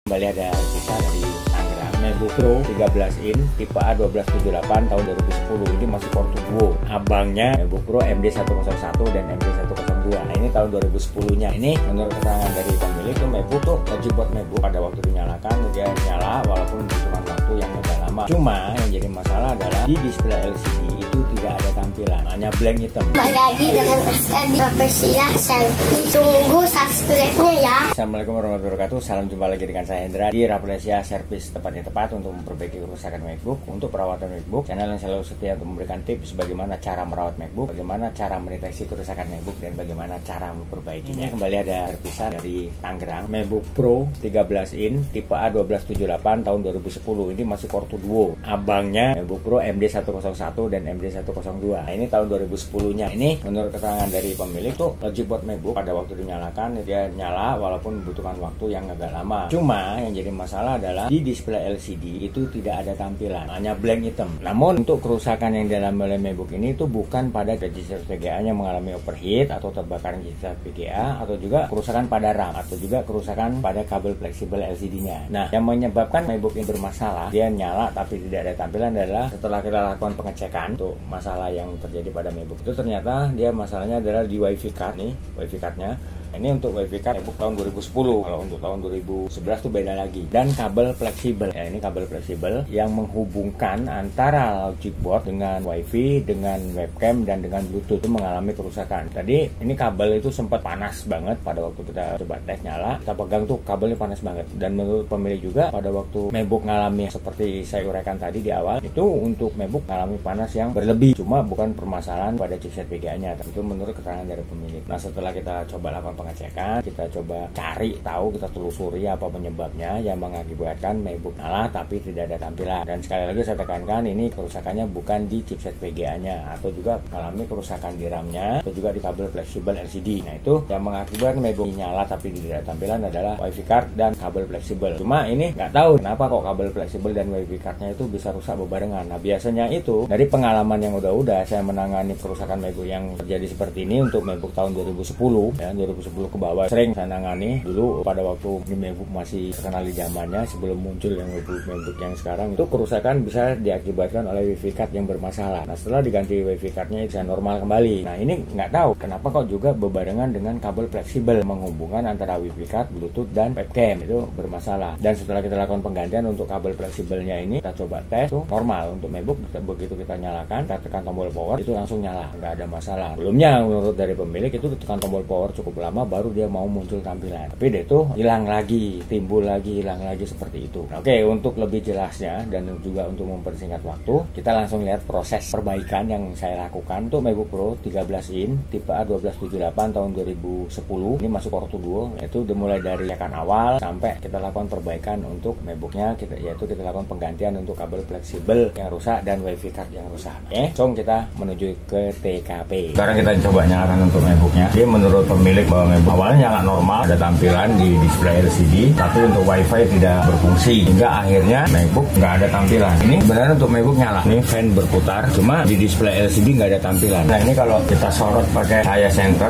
Kembali ada kita dari Tangerang, MacBook Pro 13 in tipe A1278 tahun 2010. Ini masih core duo. Abangnya MacBook Pro MD101 dan MD102. Nah, ini tahun 2010-nya. Ini menurut keterangan dari pemilik tuh MacBook tuh wajib buat MacBook pada waktu dinyalakan dia nyala walaupun membutuhkan waktu yang agak lama. Cuma yang jadi masalah adalah di display LCD itu tidak ada tampilan, hanya blank hitam. Kembali lagi dengan SN di Rafflesia Selfie. Tunggu subscribe-nya ya. Assalamualaikum warahmatullahi wabarakatuh. Salam jumpa lagi dengan saya Hendra di Rafflesia Service, tempatnya tepat untuk memperbaiki kerusakan MacBook, untuk perawatan MacBook. Channel yang selalu setia untuk memberikan tips bagaimana cara merawat MacBook, bagaimana cara mendeteksi kerusakan MacBook, dan bagaimana cara memperbaikinya. Kembali ada terpisah dari Tangerang, MacBook Pro 13 in tipe A1278 tahun 2010. Ini masih core duo. Abangnya MacBook Pro MD101 dan MD102. Nah, ini tahun 2010-nya. Ini menurut keterangan dari pemilik tuh wajib buat MacBook pada waktu dinyalakan dia nyala walaupun membutuhkan waktu yang agak lama. Cuma yang jadi masalah adalah di display LCD itu tidak ada tampilan, hanya blank hitam. Namun untuk kerusakan yang dialami oleh MacBook ini itu bukan pada chipset VGA yang mengalami overheat atau terbakaran chipset VGA, atau juga kerusakan pada RAM, atau juga kerusakan pada kabel fleksibel LCD-nya. Nah, yang menyebabkan MacBook ini bermasalah, dia nyala tapi tidak ada tampilan adalah setelah kita lakukan pengecekan untuk masalah yang terjadi pada MacBook itu ternyata dia masalahnya adalah di WiFi card nih, WiFi cardnya. Ini untuk WiFi card MacBook tahun 2010. Kalau untuk tahun 2011 tuh beda lagi. Dan kabel fleksibel. Ya, ini kabel fleksibel yang menghubungkan antara logic board dengan WiFi, dengan webcam, dan dengan Bluetooth itu mengalami kerusakan. Tadi ini kabel itu sempat panas banget pada waktu kita coba tes nyala. Kita pegang tuh kabelnya panas banget. Dan menurut pemilik juga pada waktu MacBook mengalami seperti saya uraikan tadi di awal, itu untuk MacBook mengalami panas yang berlebih. Cuma bukan permasalahan pada chipset VGA-nya. Itu menurut keterangan dari pemilik. Nah, setelah kita coba lakukan pengecekan, kita coba cari tahu, kita telusuri apa penyebabnya yang mengakibatkan MacBook nyala tapi tidak ada tampilan. Dan sekali lagi saya tekankan, ini kerusakannya bukan di chipset VGA-nya, atau juga mengalami kerusakan di RAM-nya, atau juga di kabel fleksibel LCD. Nah, itu yang mengakibatkan MacBook nyala tapi tidak ada tampilan adalah WiFi card dan kabel fleksibel. Cuma ini nggak tahu kenapa kok kabel fleksibel dan WiFi card-nya itu bisa rusak bebarengan. Nah, biasanya itu dari pengalaman yang udah saya menangani kerusakan MacBook yang terjadi seperti ini untuk MacBook tahun 2010 ya, 2010 ke bawah sering saya nangani dulu pada waktu MacBook masih terkenal di zamannya sebelum muncul yang MacBook yang sekarang. Itu kerusakan bisa diakibatkan oleh WiFi card yang bermasalah. Nah, setelah diganti WiFi cardnya bisa normal kembali. Nah, ini nggak tahu kenapa kok juga bebarengan dengan kabel fleksibel menghubungkan antara WiFi card, Bluetooth, dan webcam itu bermasalah. Dan setelah kita lakukan penggantian untuk kabel fleksibelnya ini, kita coba tes tuh normal untuk MacBook. Begitu kita nyalakan, kita tekan tombol power itu langsung nyala, nggak ada masalah. Sebelumnya menurut dari pemilik itu tekan tombol power cukup lama baru dia mau muncul tampilan, tapi dia tuh hilang lagi, timbul lagi, hilang lagi seperti itu. Nah, oke, untuk lebih jelasnya dan juga untuk mempersingkat waktu, kita langsung lihat proses perbaikan yang saya lakukan untuk MacBook Pro 13 in tipe A1278 tahun 2010. Ini masuk core duo, yaitu dimulai dari lekan awal sampai kita lakukan perbaikan untuk MacBooknya, yaitu kita lakukan penggantian untuk kabel fleksibel yang rusak dan WiFi card yang rusak. Oke, langsung kita menuju ke TKP. Sekarang kita coba nyalakan untuk MacBooknya. Jadi menurut pemilik bahwa MacBook awalnya nyala normal, ada tampilan di display LCD, tapi untuk WiFi tidak berfungsi, hingga akhirnya MacBook nggak ada tampilan. Ini benar untuk MacBook nyala, ini fan berputar, cuma di display LCD nggak ada tampilan. Nah, ini kalau kita sorot pakai cahaya center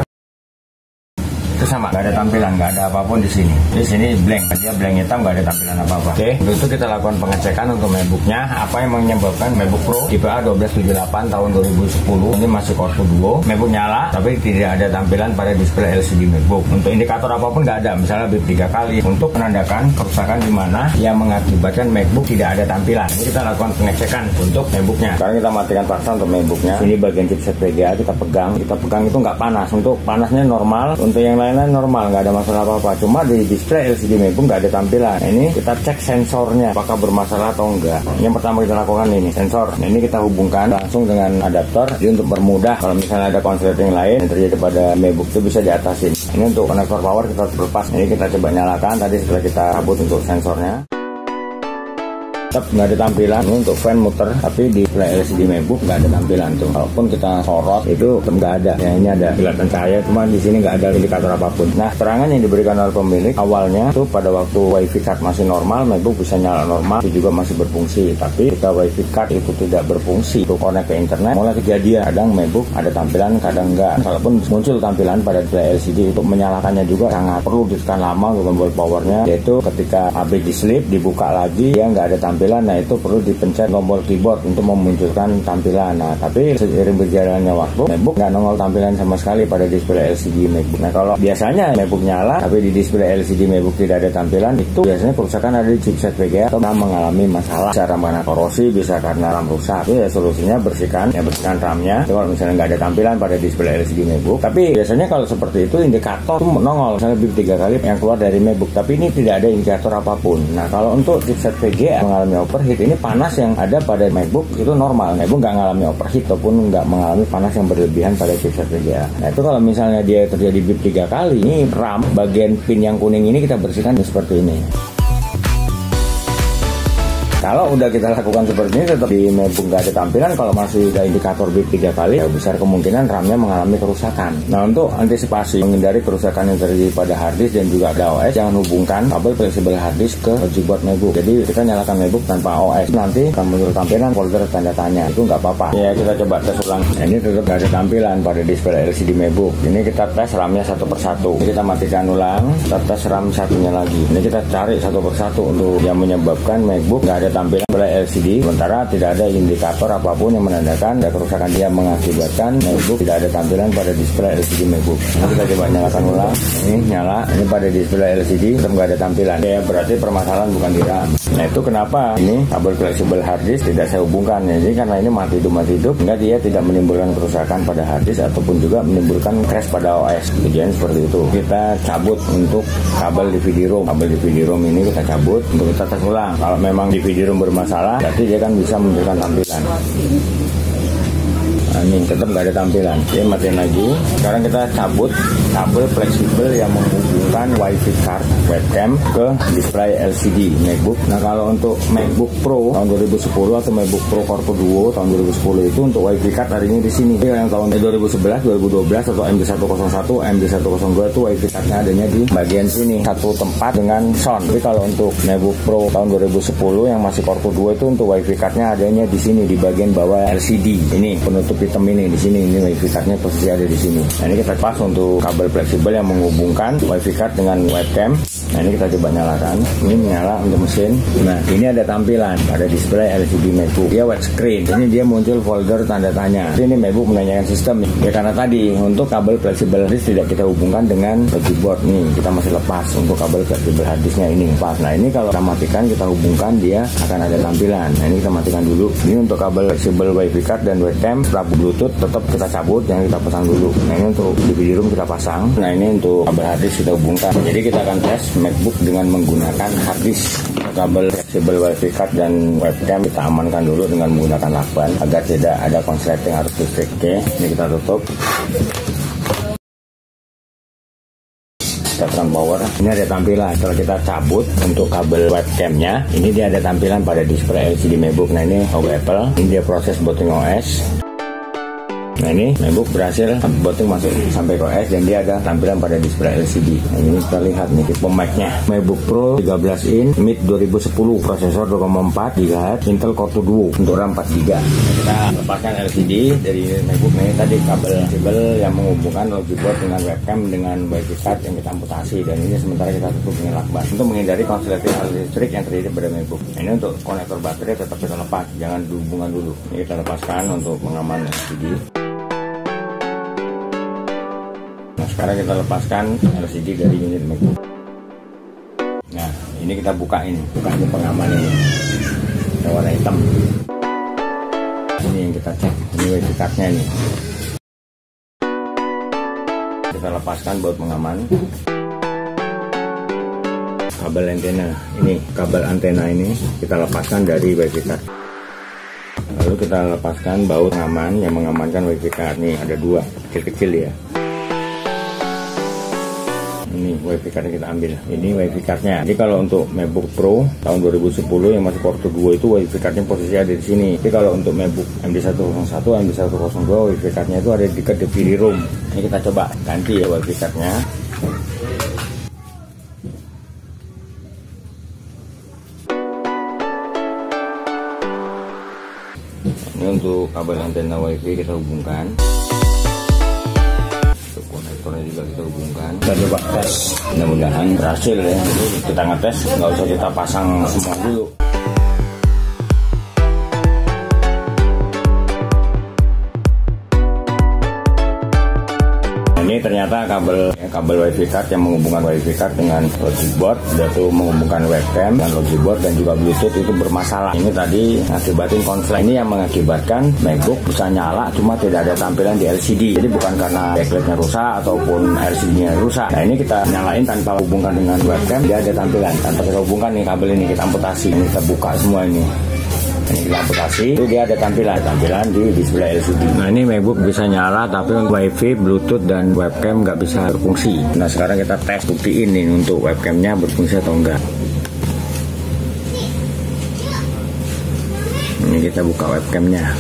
itu sama, nggak ada tampilan, nggak ada apapun di sini. Di sini blank, dia blank hitam, nggak ada tampilan apa-apa. Oke, untuk itu kita lakukan pengecekan untuk MacBooknya, apa yang menyebabkan MacBook Pro tipe A1278 tahun 2010 ini masih core duo, MacBook nyala tapi tidak ada tampilan pada display LCD MacBook. Untuk indikator apapun nggak ada, misalnya bip 3 kali untuk menandakan kerusakan di mana yang mengakibatkan MacBook tidak ada tampilan. Ini kita lakukan pengecekan untuk MacBooknya. Sekarang kita matikan paksa untuk MacBooknya. Ini bagian chipset VGA kita pegang itu nggak panas, untuk panasnya normal, untuk yang lain normal, nggak ada masalah apa-apa. Cuma di display LCD MacBook nggak ada tampilan. Nah, ini kita cek sensornya apakah bermasalah atau enggak. Yang pertama kita lakukan ini sensor. Nah, ini kita hubungkan langsung dengan adaptor. Jadi untuk mempermudah kalau misalnya ada konsleting lain yang terjadi pada MacBook itu bisa diatasin. Ini untuk konektor power kita lepas. Ini kita coba nyalakan tadi setelah kita cabut untuk sensornya. Tetap nggak ada tampilan. Ini untuk fan muter, tapi di display LCD MacBook nggak ada tampilan tuh. Walaupun kita sorot itu tetap nggak ada. Ya ini ada kelihatan cahaya, cuma di sini nggak ada indikator apapun. Nah, keterangan yang diberikan oleh pemilik awalnya tuh pada waktu WiFi card masih normal, MacBook bisa nyala normal, itu juga masih berfungsi. Tapi ketika WiFi card itu tidak berfungsi, itu connect ke internet, mulai kejadian. Kadang MacBook ada tampilan, kadang enggak. Kalaupun muncul tampilan pada display LCD, untuk menyalakannya juga sangat perlu ditekan lama untuk membuat powernya. Yaitu ketika habis di sleep, dibuka lagi, dia nggak ada tampilan. Nah, itu perlu dipencet tombol keyboard untuk memunculkan tampilan. Nah, tapi seiring berjalannya waktu, MacBook nggak nongol tampilan sama sekali pada display LCD MacBook. Nah, kalau biasanya MacBook nyala, tapi di display LCD MacBook tidak ada tampilan, itu biasanya kerusakan ada di chipset VGA atau mengalami masalah secara karena korosi, bisa karena RAM rusak. Itu ya solusinya bersihkan RAM-nya. Kalau misalnya nggak ada tampilan pada display LCD MacBook, tapi biasanya kalau seperti itu indikator itu nongol, misalnya lebih 3 kali yang keluar dari MacBook, tapi ini tidak ada indikator apapun. Nah, kalau untuk chipset VGA mengalami overheat, ini panas yang ada pada MacBook itu normal. MacBook nggak mengalami overheat ataupun nggak mengalami panas yang berlebihan pada chipset VGA. Nah, itu kalau misalnya dia terjadi bip 3 kali, ini RAM bagian pin yang kuning ini kita bersihkan seperti ini. Kalau udah kita lakukan seperti ini, tetap di MacBook nggak ada tampilan, kalau masih ada indikator bip 3 kali, ya besar kemungkinan RAM-nya mengalami kerusakan. Nah, untuk antisipasi menghindari kerusakan yang terjadi pada harddisk dan juga ada OS, jangan hubungkan kabel fleksibel harddisk ke logic board MacBook. Jadi kita nyalakan MacBook tanpa OS, nanti akan muncul tampilan folder tanda tanya, itu nggak apa-apa. Ya, kita coba tes ulang. Nah, ini tetap nggak ada tampilan pada display LCD MacBook. Ini kita tes RAM-nya satu persatu. Ini kita matikan ulang, kita tes RAM satunya lagi. Ini kita cari satu persatu untuk yang menyebabkan MacBook nggak ada tampilan display LCD, sementara tidak ada indikator apapun yang menandakan ada kerusakan. Dia mengakibatkan MacBook tidak ada tampilan pada display LCD MacBook. Nah, kita coba nyalakan ulang. Ini nyala, ini pada display LCD tetap nggak ada tampilan. Ya, berarti permasalahan bukan di RAM. Nah, itu kenapa ini kabel fleksibel harddisk tidak saya hubungkan. Jadi karena ini mati hidup, enggak, dia tidak menimbulkan kerusakan pada harddisk ataupun juga menimbulkan crash pada OS. Kejadian seperti itu. Kita cabut untuk kabel DVD-ROM. Kabel DVD-ROM ini kita cabut untuk kita tes ulang. Kalau memang DVD-ROM bermasalah, berarti dia kan bisa memberikan tampilan. Nah, ini tetap nggak ada tampilan. Oke, matiin lagi. Sekarang kita cabut kabel fleksibel yang menghubungkan WiFi card webcam ke display LCD MacBook. Nah, kalau untuk MacBook Pro tahun 2010 atau MacBook Pro Core Duo tahun 2010 itu untuk WiFi card adanya di sini. Jadi yang tahun 2011, 2012 atau MD101, MD102 itu WiFi cardnya adanya di bagian sini, satu tempat dengan sound. Tapi kalau untuk MacBook Pro tahun 2010 yang masih Core Duo itu untuk WiFi cardnya adanya di sini di bagian bawah LCD. Ini penutup hitam ini di sini, ini WiFi cardnya posisi ada di sini. Nah, ini kita pas untuk kabel fleksibel yang menghubungkan WiFi card dengan webcam. Nah, ini kita coba nyalakan. Ini menyala untuk mesin. Nah, ini ada tampilan pada display LCD MacBook. Dia wet screen. Ini dia muncul folder tanda tanya. Ini MacBook menanyakan sistem. Ya, karena tadi untuk kabel fleksibel harddisk tidak kita hubungkan dengan logic board nih. Kita masih lepas untuk kabel fleksibel harddisknya ini. Pas. Nah, ini kalau kita matikan, kita hubungkan, dia akan ada tampilan. Nah, ini kita matikan dulu. Ini untuk kabel fleksibel WiFi card dan webcam. Setelah Bluetooth tetap kita cabut, yang kita pasang dulu. Nah, ini untuk DVD-ROM kita pasang. Nah, ini untuk kabel harddisk kita hubungkan. Jadi kita akan tes MacBook dengan menggunakan harddisk. Kabel fleksibel WiFi card dan webcam kita amankan dulu dengan menggunakan lakban agar tidak ada konsleting arus listrik. Oke, ini kita tutup. Kita tekan power. Ini ada tampilan. Kalau kita cabut untuk kabel webcamnya, ini dia ada tampilan pada display LCD MacBook. Nah, ini logo Apple. Ini dia proses booting OS. Nah, ini MacBook berhasil booting masuk sampai ke OS dan dia ada tampilan pada display LCD. Nah, ini kita lihat nih tipe mic-nya. MacBook Pro 13 in mid 2010, prosesor 2,4 GHz, Intel Core Duo untuk RAM 4 GB. Kita lepaskan LCD dari MacBook nih. Tadi kabel yang menghubungkan logic board dengan webcam dengan WiFi card yang kita amputasi, dan ini sementara kita tutup dengan lakban untuk menghindari konsleting arus listrik yang terjadi pada MacBook. Nah, ini untuk konektor baterai tetap kita lepas, jangan dihubungkan dulu. Ini kita lepaskan untuk pengaman LCD. Sekarang kita lepaskan LCD dari unit MacBook. Nah, ini kita buka ini pengaman ini, yang warna hitam. Ini yang kita cek, ini WiFi cardnya ini. Kita lepaskan baut pengaman. Kabel antena, ini kabel antena ini kita lepaskan dari WiFi card. Lalu kita lepaskan baut pengaman yang mengamankan WiFi card. Nih ada dua kecil-kecil ya. Ini ini WiFi cardnya kita ambil. Ini WiFi cardnya. Jadi kalau untuk MacBook Pro tahun 2010 yang masih Porto 2 itu WiFi cardnya posisi ada di sini. Tapi kalau untuk MacBook MD101, MD102 WiFi cardnya itu ada di dekat DVD room. Ini kita coba ganti ya WiFi cardnya. Ini untuk kabel antena WiFi kita hubungkan. Konektornya juga kita hubungkan. Kita coba tes, mudah-mudahan berhasil ya. Jadi kita ngetes, nggak usah kita pasang semua dulu. Ini ternyata kabel WiFi card yang menghubungkan WiFi card dengan logic board, yaitu menghubungkan webcam dan logic board dan juga Bluetooth itu bermasalah. Ini tadi mengakibatkan konslet. Ini yang mengakibatkan MacBook bisa nyala cuma tidak ada tampilan di LCD. Jadi bukan karena backlightnya rusak ataupun LCD-nya rusak. Nah ini kita nyalain tanpa hubungkan dengan webcam, dia ada tampilan. Tanpa kita hubungkan nih kabel ini, kita amputasi. Ini kita buka semua ini. Ini kita amputasi, itu dia ada tampilan di display LCD. Nah ini MacBook bisa nyala tapi WiFi, Bluetooth dan webcam nggak bisa berfungsi. Nah sekarang kita tes, buktiin nih untuk webcamnya berfungsi atau enggak. Ini kita buka webcamnya.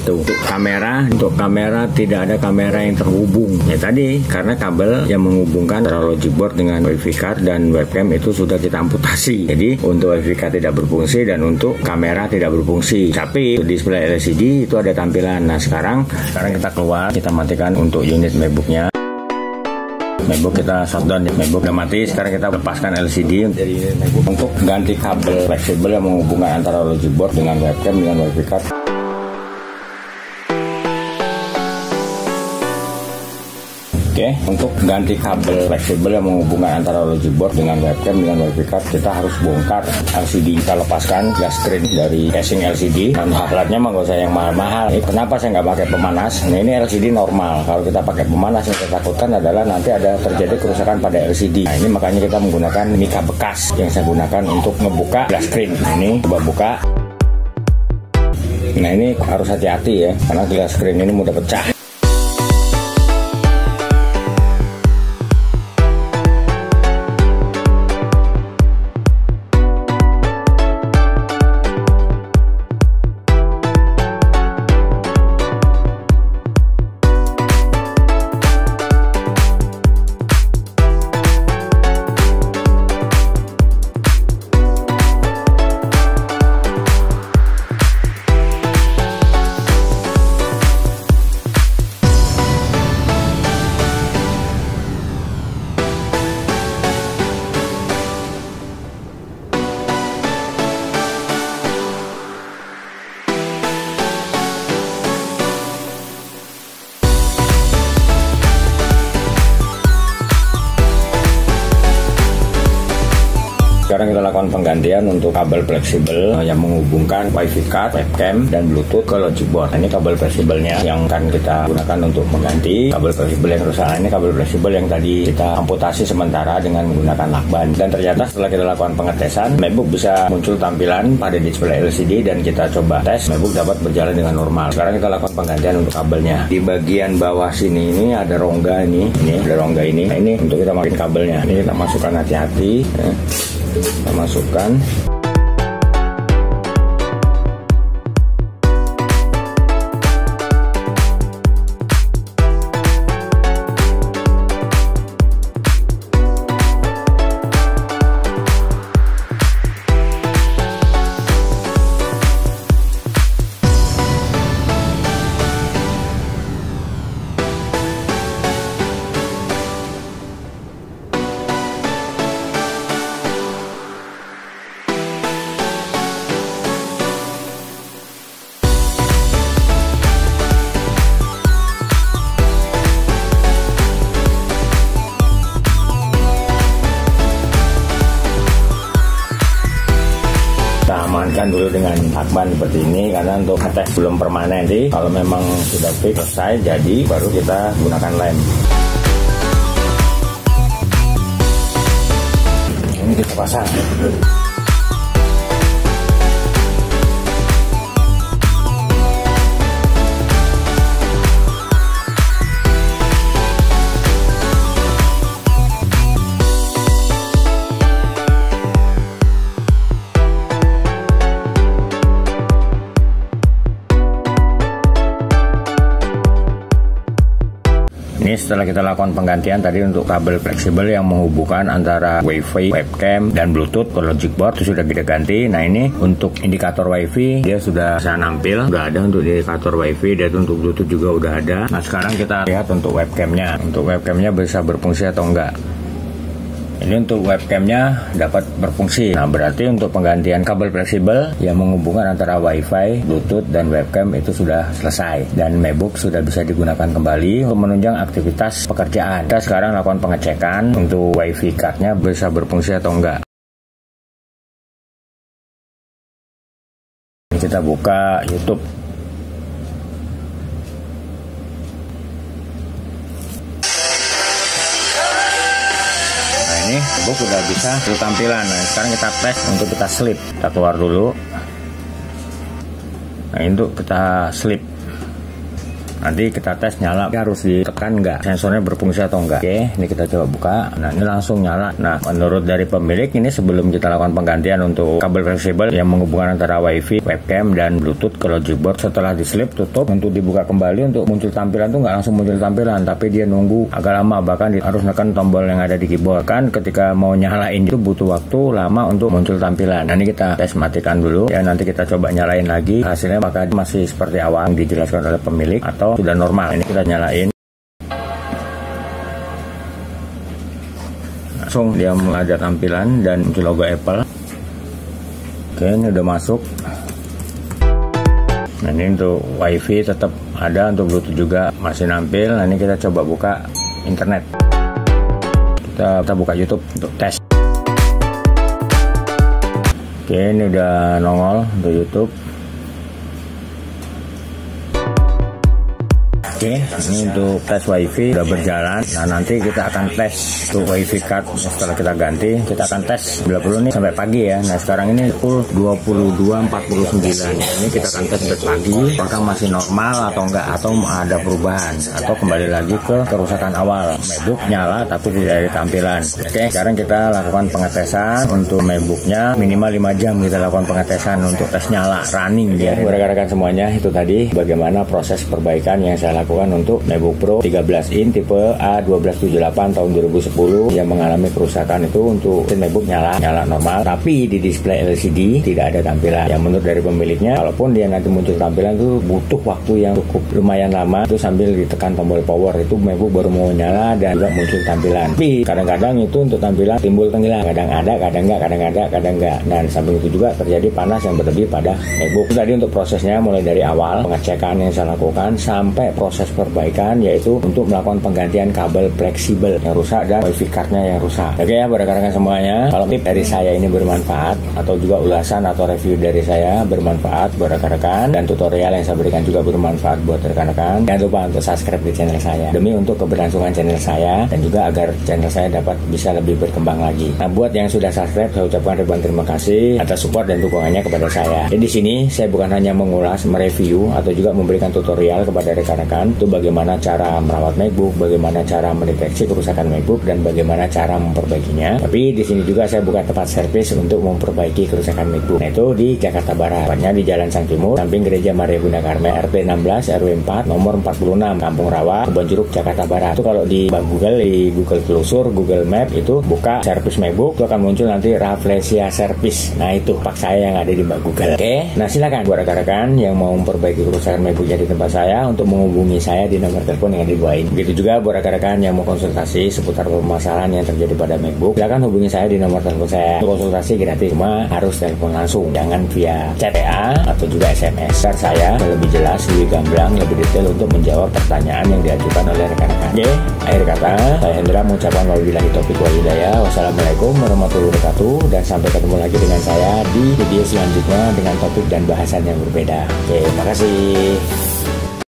Tuh, untuk kamera tidak ada kamera yang terhubung. Ya tadi karena kabel yang menghubungkan antara logic board dengan WiFi card dan webcam itu sudah kita amputasi. Jadi untuk WiFi card tidak berfungsi dan untuk kamera tidak berfungsi. Tapi display LCD itu ada tampilan. Nah sekarang kita keluar, kita matikan untuk unit MacBooknya. MacBook kita shutdown, MacBook udah mati. Sekarang kita lepaskan LCD dari MacBook untuk ganti kabel fleksibel yang menghubungkan antara logic board dengan webcam dengan WiFi card. Oke, untuk ganti kabel fleksibel yang menghubungkan antara logic board dengan webcam dengan WiFi card, kita harus bongkar LCD. Kita lepaskan gas screen dari casing LCD. Dan hardline-nya mah gak usah yang mahal-mahal. Kenapa saya nggak pakai pemanas? Nah ini LCD normal. Kalau kita pakai pemanas yang saya takutkan adalah nanti ada terjadi kerusakan pada LCD. Nah ini makanya kita menggunakan mika bekas yang saya gunakan untuk ngebuka gas screen. Nah, ini coba buka. Nah ini harus hati-hati ya, karena gas screen ini mudah pecah. Sekarang kita lakukan penggantian untuk kabel fleksibel yang menghubungkan WiFi card, webcam, dan Bluetooth ke logic board. Ini kabel fleksibelnya yang akan kita gunakan untuk mengganti kabel fleksibel yang rusak. Ini kabel fleksibel yang tadi kita amputasi sementara dengan menggunakan lakban. Dan ternyata setelah kita lakukan pengetesan, MacBook bisa muncul tampilan pada display LCD dan kita coba tes, MacBook dapat berjalan dengan normal. Sekarang kita lakukan penggantian untuk kabelnya. Di bagian bawah sini ini ada rongga ini ada rongga ini. Nah, ini untuk kita masukin kabelnya. Ini kita masukkan hati-hati. Kita masukkan. Amankan dulu dengan lakban seperti ini karena untuk ngetes belum permanen. Jadi kalau memang sudah fix selesai jadi baru kita gunakan lem. Ini kita pasang. setelah kita lakukan penggantian tadi untuk kabel fleksibel yang menghubungkan antara WiFi, webcam, dan Bluetooth ke logic board itu sudah kita ganti. Nah ini untuk indikator WiFi dia sudah bisa nampil, udah ada untuk indikator WiFi, dan untuk Bluetooth juga udah ada. Nah sekarang kita lihat untuk webcamnya. Untuk webcamnya bisa berfungsi atau enggak. Ini untuk webcamnya dapat berfungsi. Nah berarti untuk penggantian kabel fleksibel yang menghubungkan antara WiFi, Bluetooth, dan webcam itu sudah selesai. Dan MacBook sudah bisa digunakan kembali untuk menunjang aktivitas pekerjaan. Kita sekarang lakukan pengecekan untuk WiFi cardnya bisa berfungsi atau enggak. Kita buka YouTube. Ini MacBook sudah bisa tampilan. Nah sekarang kita tes untuk kita slip. Kita keluar dulu. Nah untuk kita slip. Nanti kita tes nyala, harus ditekan enggak, sensornya berfungsi atau enggak. Oke, ini kita coba buka. Nah ini langsung nyala. Nah menurut dari pemilik ini sebelum kita lakukan penggantian untuk kabel fleksibel yang menghubungkan antara WiFi, webcam, dan Bluetooth ke logic board, setelah dislip tutup untuk dibuka kembali untuk muncul tampilan tuh nggak langsung muncul tampilan, tapi dia nunggu agak lama, bahkan harus menekan tombol yang ada di keyboard. Kan ketika mau nyalain itu butuh waktu lama untuk muncul tampilan. Nah ini kita tes matikan dulu ya, nanti kita coba nyalain lagi, hasilnya apakah masih seperti awal yang dijelaskan oleh pemilik atau sudah normal. Ini kita nyalain, langsung dia ada tampilan dan muncul logo Apple. Oke, ini udah masuk. Nah ini untuk WiFi tetap ada, untuk Bluetooth juga masih nampil. Nah ini kita coba buka internet, kita buka YouTube untuk tes. Oke, ini udah nongol untuk YouTube. Oke, ini untuk tes WiFi udah berjalan. Nah nanti kita akan tes untuk WiFi card setelah kita ganti. Kita akan tes 90 nih sampai pagi ya. Nah sekarang ini pukul 22.49. Ini kita akan tes sampai pagi, apakah masih normal atau enggak, atau ada perubahan, atau kembali lagi ke kerusakan awal. MacBook nyala tapi tidak ada tampilan. Oke, sekarang kita lakukan pengetesan untuk MacBooknya minimal 5 jam. Kita lakukan pengetesan untuk tes nyala running dia. Rekan-rekan semuanya, itu tadi bagaimana proses perbaikan yang saya lakukan untuk MacBook Pro 13 in tipe A1278 tahun 2010 yang mengalami kerusakan itu. Untuk MacBook nyala normal, tapi di display LCD tidak ada tampilan. Yang menurut dari pemiliknya, kalaupun dia nanti muncul tampilan itu butuh waktu yang cukup lumayan lama, itu sambil ditekan tombol power itu MacBook baru mau nyala dan juga muncul tampilan. Tapi kadang-kadang itu untuk tampilan timbul tenggelam, kadang ada, kadang enggak, kadang ada, kadang enggak. Dan samping itu juga terjadi panas yang berlebih pada MacBook. Tadi untuk prosesnya mulai dari awal pengecekan yang saya lakukan sampai proses perbaikan, yaitu untuk melakukan penggantian kabel fleksibel yang rusak dan WiFi cardnya yang rusak. Oke ya rekan-rekan semuanya, kalau tip dari saya ini bermanfaat atau juga ulasan atau review dari saya bermanfaat buat rekan-rekan, dan tutorial yang saya berikan juga bermanfaat buat rekan-rekan, jangan lupa untuk subscribe di channel saya demi untuk keberlangsungan channel saya dan juga agar channel saya dapat bisa lebih berkembang lagi. Nah buat yang sudah subscribe, saya ucapkan ribuan terima kasih atas support dan dukungannya kepada saya. Jadi di sini saya bukan hanya mengulas, mereview atau juga memberikan tutorial kepada rekan-rekan itu bagaimana cara merawat MacBook, bagaimana cara mendeteksi kerusakan MacBook, dan bagaimana cara memperbaikinya. Tapi di sini juga saya buka tempat servis untuk memperbaiki kerusakan MacBook. Nah itu di Jakarta Barat, tepatnya di Jalan Sang Timur, samping Gereja Maria Bunda Karmel, RT 16 RW 4 nomor 46, Kampung Rawa, Kebonjeruk, Jakarta Barat. Itu kalau di Google telusur, Google Map itu buka servis MacBook, itu akan muncul nanti Rafflesia Service. Nah itu pak saya yang ada di Google. Oke, nah silakan buat rekan-rekan yang mau memperbaiki kerusakan MacBooknya di tempat saya untuk menghubungi saya di nomor telepon yang dibuain. Begitu juga buat rekan-rekan yang mau konsultasi seputar permasalahan yang terjadi pada MacBook, silakan hubungi saya di nomor telepon saya. Konsultasi gratis, cuma harus telepon langsung, jangan via chat WA atau juga SMS. Agar saya lebih jelas, lebih gamblang, lebih detail untuk menjawab pertanyaan yang diajukan oleh rekan-rekan. Oke, akhir kata saya Hendra mengucapkan wabillahi taufiq wal hidayah. Wassalamualaikum warahmatullahi wabarakatuh, dan sampai ketemu lagi dengan saya di video selanjutnya dengan topik dan bahasan yang berbeda. Oke, makasih.